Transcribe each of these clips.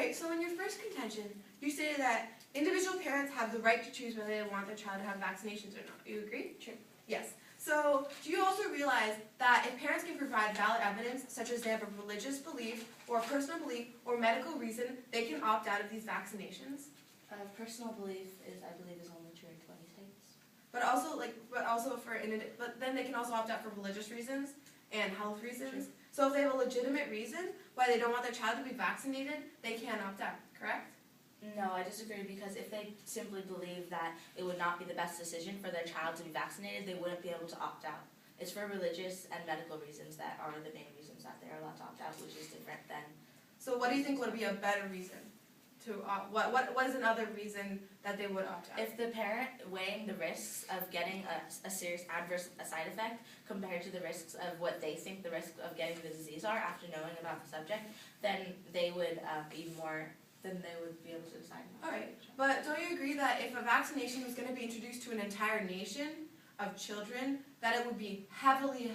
Alright, so in your first contention, you stated that individual parents have the right to choose whether they want their child to have vaccinations or not. Do you agree? Sure. Yes. So, do you also realize that if parents can provide valid evidence, such as they have a religious belief, or a personal belief, or medical reason, they can opt out of these vaccinations? Personal belief I believe, is only true in 20 states. But then they can also opt out for religious reasons and health reasons. Sure. So if they have a legitimate reason why they don't want their child to be vaccinated, they can opt out, correct? No, I disagree, because if they simply believe that it would not be the best decision for their child to be vaccinated, they wouldn't be able to opt out. It's for religious and medical reasons that are the main reasons that they are allowed to opt out, which is different than... So what do you think would be a better reason to opt? What is another reason that they would opt out? If the parent weighing the risks of getting a serious adverse side effect compared to the risks of what they think the risks of getting the disease are after knowing about the subject, then they would then they would be able to decide. Alright, but don't you agree that if a vaccination was going to be introduced to an entire nation of children, that it would be heavily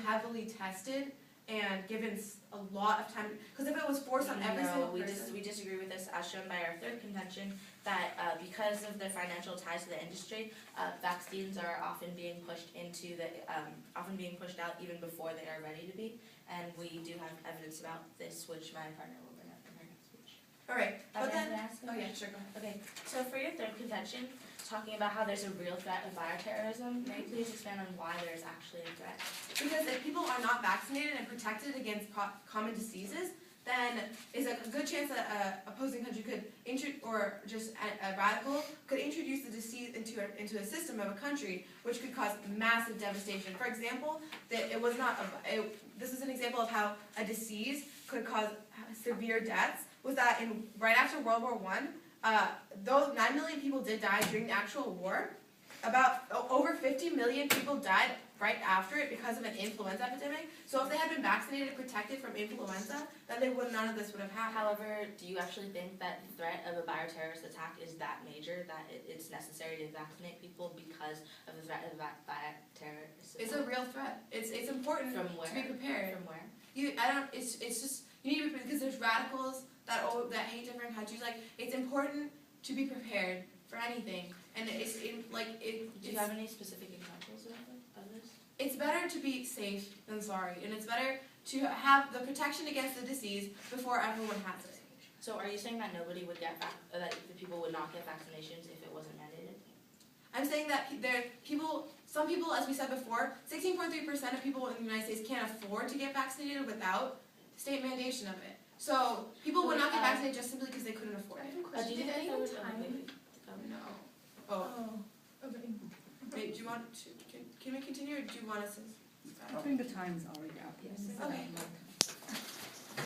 tested and given a lot of time? Because if it was forced on every single person... we disagree with this, as shown by our third contention, that because of their financial ties to the industry, vaccines are often being pushed out even before they are ready to be, and we do have evidence about this, which my partner will bring up in her next speech. Alright, but then... Oh yeah, sure, go ahead. Okay, so for your third contention, talking about how there's a real threat of bioterrorism, may you please expand on why there is actually a threat? Because if people are not vaccinated and protected against common diseases, then is a good chance that an opposing country could, or just a radical, could introduce the disease into a system of a country, which could cause massive devastation. For example, this is an example of how a disease could cause severe deaths, was that right after World War I, though 9 million people did die during the actual war, about over 50 million people died right after it because of an influenza epidemic. So if they had been vaccinated and protected from influenza, then none of this would have happened. However, do you actually think that the threat of a bioterrorist attack is that major, that it's necessary to vaccinate people because of the threat of bioterrorism? It's a real threat. It's important to be prepared. From where? It's just, you need to be prepared because there's radicals that hate different countries. Like, it's important to be prepared for anything. And do you have any specific examples of this? It's better to be safe than sorry, and it's better to have the protection against the disease before everyone has it. So are you saying that nobody would that the people would not get vaccinations if it wasn't mandated? I'm saying that some people, as we said before, 16.3% of people in the United States can't afford to get vaccinated without state mandation of it. So people would not get vaccinated just simply because they couldn't afford it. Did anyone time? No. Oh. Okay. Wait, do you want to, can we continue, or do you want us to stop? I think the time is already up. Yes. Okay.